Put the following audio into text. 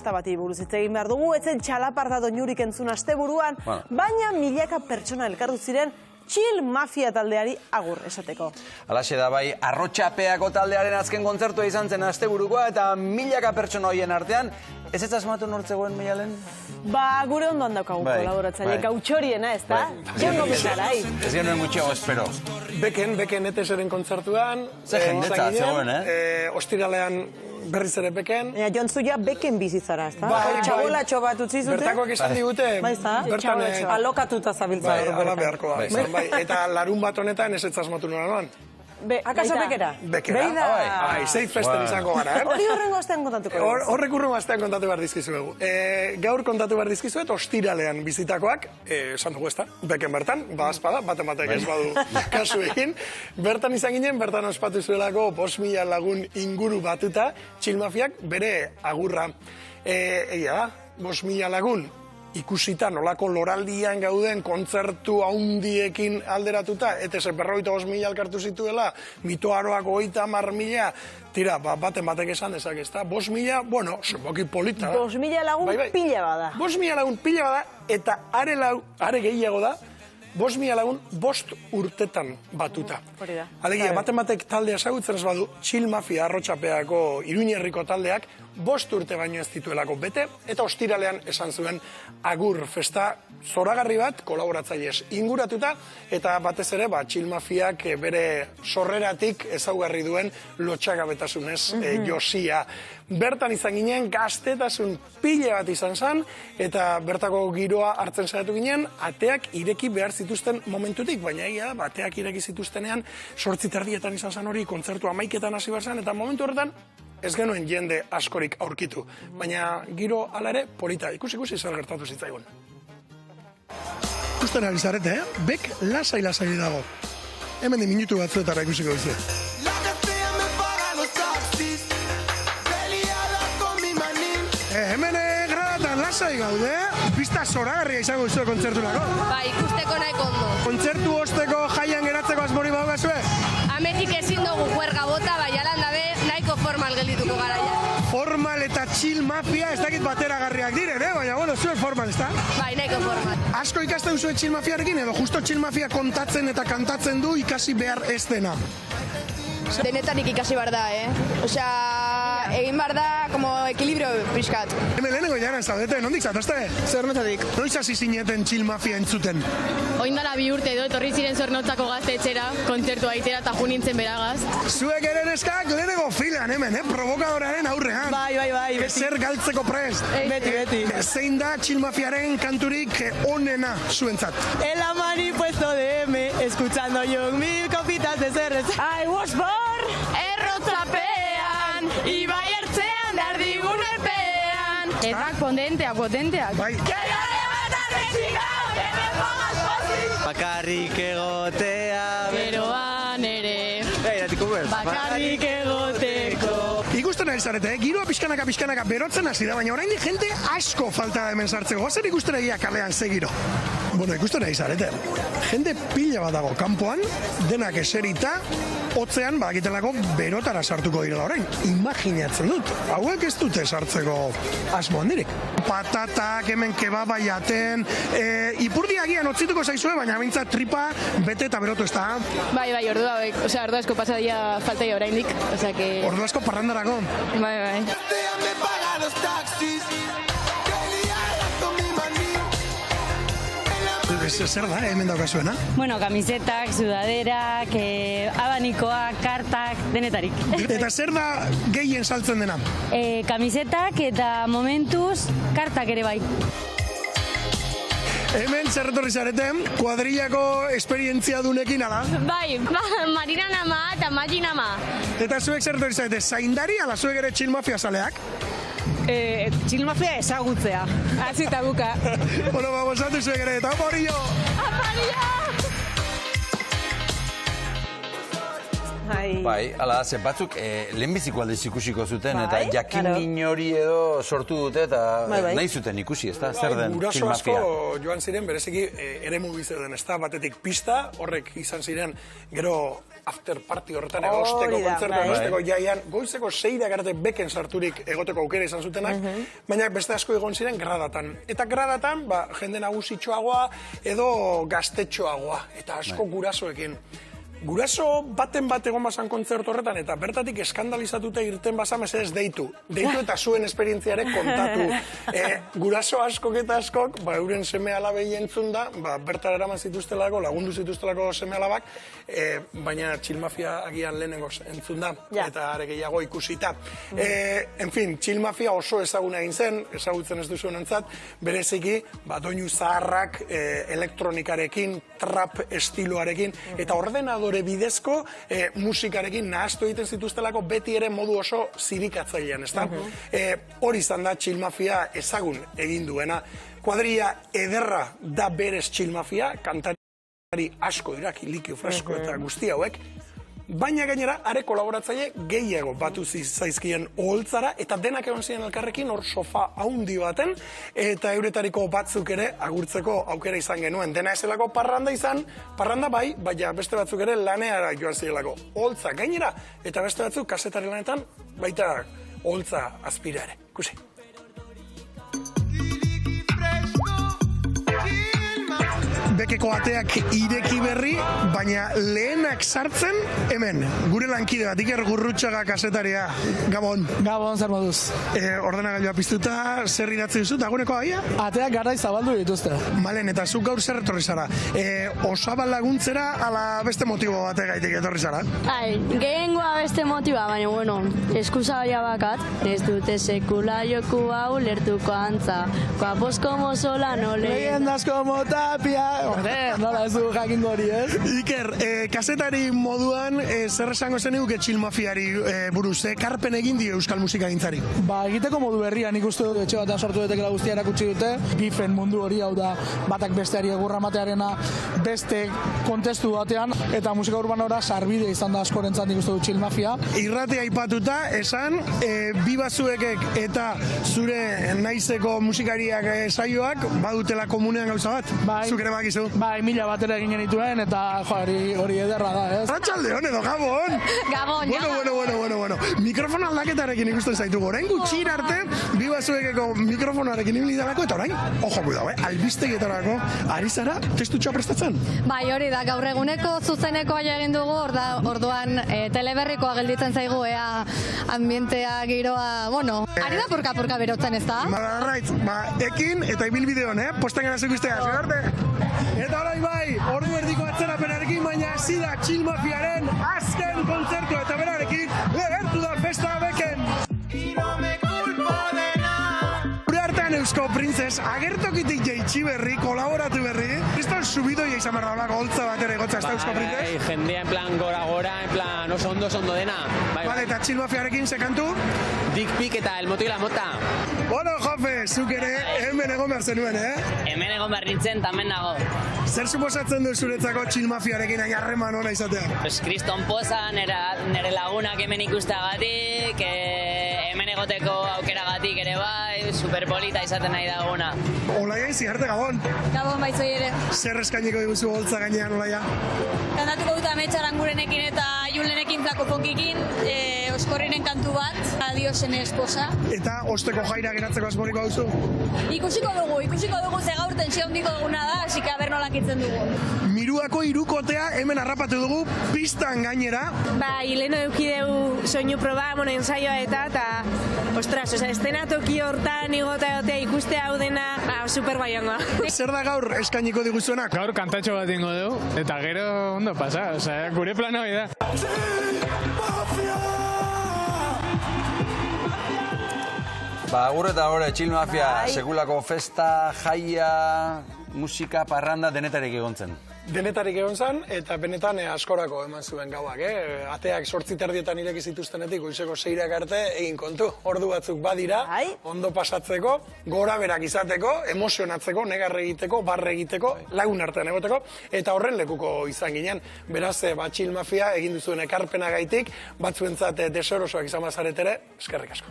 Eta bati buruz hitz egin behar dugu, etzen txalaparta doinurik entzun asteburuan, baina milaka pertsona elkartu ziren Chill Mafia taldeari agur esateko. Alaxe da bai, Arrotxapeako taldearen azken kontzertua izan zen asteburukoa eta milaka pertsona hoien artean, ez ez asmatu nortzegoen Maialen? Ba, gure ondoan daukagu kolaboratzaile, gautxoriena, ez da? Jongo bizarai. Ez genuen gutxiago espero. Beken ETS-ren kontzertuan. Ze jendetza, zegoen, Ostiralean berriz ere Beken. Jontzu ja Beken bizitzara, ez da? Txabolatxo bat utzi zuten. Bertakoak esan digute. Bertan alokatuta zabiltza. Hala beharko da. Eta larun bat honetan ez asmatu nola noan. Akaso Bekera? Bekera. Safe Festen izango gara, Hori horrengo astean kontatuko dugu. Horrek urrengo astean kontatu behar dizkizuegu. Gaur kontatu behar dizkizuet, ostiralean bizitakoak, esan dugu ez da, Beken bertan, espada, batek ez badu kasu egin. Bertan izan ginen, bertan ospatu zuelako 5.000 lagun inguru batuta, Chill Mafiak bere agurra. Egia da, 5.000 lagun, ikusita nolako loraldian gauden kontzertu haundiekin alderatuta, ETS 55.000 elkartu zituela, Mitoaroak 30.000, tira, batek esan dezak ez da, 5.000, bueno, zenboki polita da. 5.000 lagun pila bada. 5.000 lagun pila bada, eta are gehiago da, 5.000 lagun 5 urtetan batuta. Alegia, batek taldea ezagutzen ez badu, Chill Mafia Arrotxapeako Iruñerriko taldeak 5 urte baino ez dituelako bete, eta ostiralean esan zuen agur festa zoragarri bat kolaboratzailez inguratuta, eta batez ere Chill Mafiak bere sorreratik ezaugarri duen lotxagabetasunez josia. Bertan izan ginen, gaztetasun pile bat izan zen, eta bertako giroa hartzen saiatu ginen, ateak ireki behar zituzten momentutik, baina egia, ateak ireki zituztenean, 8:30 izan zen hori, kontzertu 11:00 hasi behar zen, eta momentu horretan, ez genuen jende askorik aurkitu. Baina giro ala ere polita, ikusi zer gertatu zitzaigun. Ikusten ari zarete, Bek lasai dago. Hemen minutu batzuetara ikusiko duzu. Hemen gradatan lasai gaude, pista zoragarria izango duzu kontzerturako. Ba, ikusteko nahiko ondo. Kontzertu osteko jaian geratzeko asmori badugazue? Ametik ezin dugu juerga bota, bai alan dabe nahiko formal geldituko gara ja. Formal eta Chill Mafia ez dakit bateragarriak diren, baina bueno, zuen formal, ez da? Bai, nahiko formal. Asko ikasten duzue Chill Mafiarekin, edo justo Chill Mafia kontatzen eta kantatzen du ikasi behar ez dena? Denetarik ikasi behar da, Osea, egin behar da, como ekilibrio pixkat. Hemen lehenengo jaran zaudete, nondik zatazte? Zornotzatik. Noiz hasi zineten Chill Mafia entzuten? Oindala 2 urte edo, etorri ziren Zornotzako gazte etxera, kontzertu aitera eta junintzen beragaz. Zuek ere neskak lehenengo filan hemen, provokadoraren aurrean. Bai, beti. Ezer galtzeko prest. Beti. Zein da Chill Mafiaren kanturik onena zuentzat? El manifiesto de M, escuchando yo 1000 copitas de cerveza. I was born Errotxapean, ibai ertzean, dardigun erpean. Eta potenteak. Bai. Bakarrik egotea Beroan ere, bakarrik egoteko. Ikusten ari zarete, giroa pixkanaka berotzen hasi da, baina oraindik jende asko falta da hemen sartzeko. Zer ikusten egia kalean ze giro? Bueno, ikusten ari zarete, jende pila bat dago kanpoan, denak eserita, hotzean badakitelako berotara sartuko direla orain. Imaginatzen dut, hauek ez dute sartzeko asmo handirik. Patatak, hemen kebaba jaten, ipurdiagian otzituko zaizue, baina bintzat tripa bete eta berotu ez da. Bai, ordu asko pasadia faltaia oraindik, osea que... Ordu asko parrandarako. Bai. Zer da, hemen daukazuena? Bueno, kamisetak, sudaderak, abanikoak, kartak, denetarik. Eta zer da gehien saltzen dena? Kamisetak eta momentuz, kartak ere bai. Hemen zerretorri zareten, kuadrillako esperientzia dunekin, ala? Bai, Marina nama eta Magin nama. Eta zuek zerretorri zarete, zaindari, ala zuek ere Chill Mafia saleak? Chill Mafia ezagutzea. Hasi eta buka. Bueno, gozatu zuek ere, eta aparillo! Bai, ala, ze batzuk lehenbiziko aldiz ikusiko zuten, eta jakin hori edo sortu dute, eta nahi zuten ikusi, ez da? Zer den Chill Mafia? Guraso asko joan ziren, bereziki eremu bizi den, ez da? Batetik pista, horrek izan ziren, gero after party horretan egosteko kontzertu egosteko jaian, goizeko 6 arte beken sarturik egoteko aukera izan zutenak, baina beste asko egon ziren gradatan. Eta gradatan, jende nagusitxoagoa edo gaztetxoagoa, eta asko gurasoekin. Guraso baten bat egon bazan kontzertu horretan, eta bertatik eskandalizatuta irten bazan mesedez deitu. Deitu eta zuen esperientziarek kontatu. Guraso askok eta askok, euren seme alabei entzun da, bertara eraman zituztelako, lagundu zituztelako seme alabak, baina Chill Mafia agian lehenengoz entzun da, eta are gehiago ikusita. En fin, Chill Mafia oso ezaguna egin zen, ezagutzen ez duzuen entzat, bereziki, doinu zaharrak elektronikarekin, trap estiloarekin, eta ordenador bidezko musikarekin nahastu egiten zituztelako beti ere modu oso zirikatzailean, ezta? Hori izan da Chill Mafia ezagun egin duena. Kuadrilla ederra da berez Chill Mafia, kantari asko dira, Likio Fresko eta guzti hauek, baina gainera, are kolaboratzaile gehiago batu zaizkien oholtzara, eta denak egon ziren elkarrekin hor sofa haundi baten, eta euretariko batzuk ere agurtzeko aukera izan genuen. Dena ezelako parranda izan, parranda bai, baina beste batzuk ere laneara joan zirelako. Oholtza gainera, eta beste batzuk kasetari lanetan, baita oholtza azpira ere. Kusi. Bekeko ateak ireki berri, baina lehenak sartzen, hemen, gure lankide bat, Iker Gurrutxaga kasetaria. Gabon. Gabon, zer moduz. Ordenagailua piztuta, zer idatzi duzu, dagoeneko aia? Ateak garai zabaldu dituzte. Malen, eta zuk gaur zer etorri zara? Osabal laguntzera, ala beste motibo bategaitik etorri zara? Gehiengoa beste motiba, baina, bueno, eskusabaia bakat, ez dute sekula joku hau lertuko antza, guapos como sola no le... Leyendas como Tapia... Nola ez du jakin hori, ez? Iker, kasetari moduan, zer esango zen eguke Chill Mafiari buruz, karpen egin dio euskal musika gintzari? Egiteko modu berrian ikustu dut, etxe batean sortu dutekela guztia erakutsi dute, gifen mundu hori, hau da, batak besteari egurra matearena beste kontestu batean, eta musika urbanora sarbide izan da askorentzat ikustu dut Chill Mafia. Irratea aipatuta, esan, bi bazuekek eta zure naizeko musikariak saioak, badutela komunean gauza bat? Zuk ere bakizu? Bai, 1000 batera egin genituen, eta hori ederra da, ez? Arratsaldeon edo Gabon! Gabon, Bueno. Mikrofon aldaketarekin ikusten zaitugu. Orain gutxir arte, bi bazuekeko mikrofonarekin ibili dalako, eta orain, ojo kuidao, albistegietarako, ari zara, testutxoa prestatzen? Bai, hori da, gaur eguneko zuzeneko egin dugu, orduan teleberrikoa gelditzen zaigu, ambientea, giroa, bueno, ari da porka berotzen, ez da? Ekin eta ibilbideon, posten gara ikustea, zer arte? Eta orain bai, ordu erdiko atzerapenarekin, baina hasi da Chill Mafiaren azken kontzertu eta berarekin lehertu da festa beken. Gure hartan Eusko Printzes agertokitik jaitsi berri, kolaboratu berri. Kriston subidoia izan behar daulako holtza bat ere gotza ez da Eusko Printzes? Jendea en plan gora, en plan oso ondo dena. Vale, eta Chill Mafiarekin sekantu? Dick Pic eta el moto y la mota. Bueno, Jofe, zuk ere hemen egon behar zenuen, Hemen egon behar nintzen, tamen nago. Zer suposatzen du zuretzako Chill Mafiarekin harreman ona izatea? Kriston poza, nire lagunak hemen ikusteagatik, hemen egoteko aukeragatik ere bai, superpolita izaten nahi daguna. Olaia izi arte, Gabon. Gabon baitzoi ere. Zer eskainiko diguzu holtza gainean, Olaia? Kantatuko dut ametxaran gurenekin eta julenekin zako ponkikin, oskorrinen kantu bat, adiosen esposa. Eta osteko jaira geratzeko asmorik duzu? Ikusiko dugu, ze gaur tensio handiko duguna da, hasi que aber nolak itzen dugu. Miruako hirukotea hemen harrapatu dugu, pistan gainera. Bai, leheno eukideu soinu proba, ensaioa eta, ostras, estenatoki hortan igota ikustea hau dena, super baiongoa. Zer da gaur eskainiko diguzuenak? Gaur kantatxo bat ingo dugu, eta gero ondo pasa, gure plana hori da. Agur eta hori, Chill Mafia, sekulako festa, jaia, musika, parranda, denetarik egon zen. Denetarik egon zen, eta benetan askorako eman zuen gauak, Ateak 8:30 ireki zituztenetik, goizeko 6 arte egin kontu. Ordu batzuk badira, ondo pasatzeko, gora berak izateko, emozionatzeko, negar egiteko, barre egiteko, lagun artean egoteko, eta horren lekuko izan ginen. Beraz, Chill Mafia egin duzuen ekarpena gaitik, batzuentzat deserosoak izan bazaretere, eskerrik asko.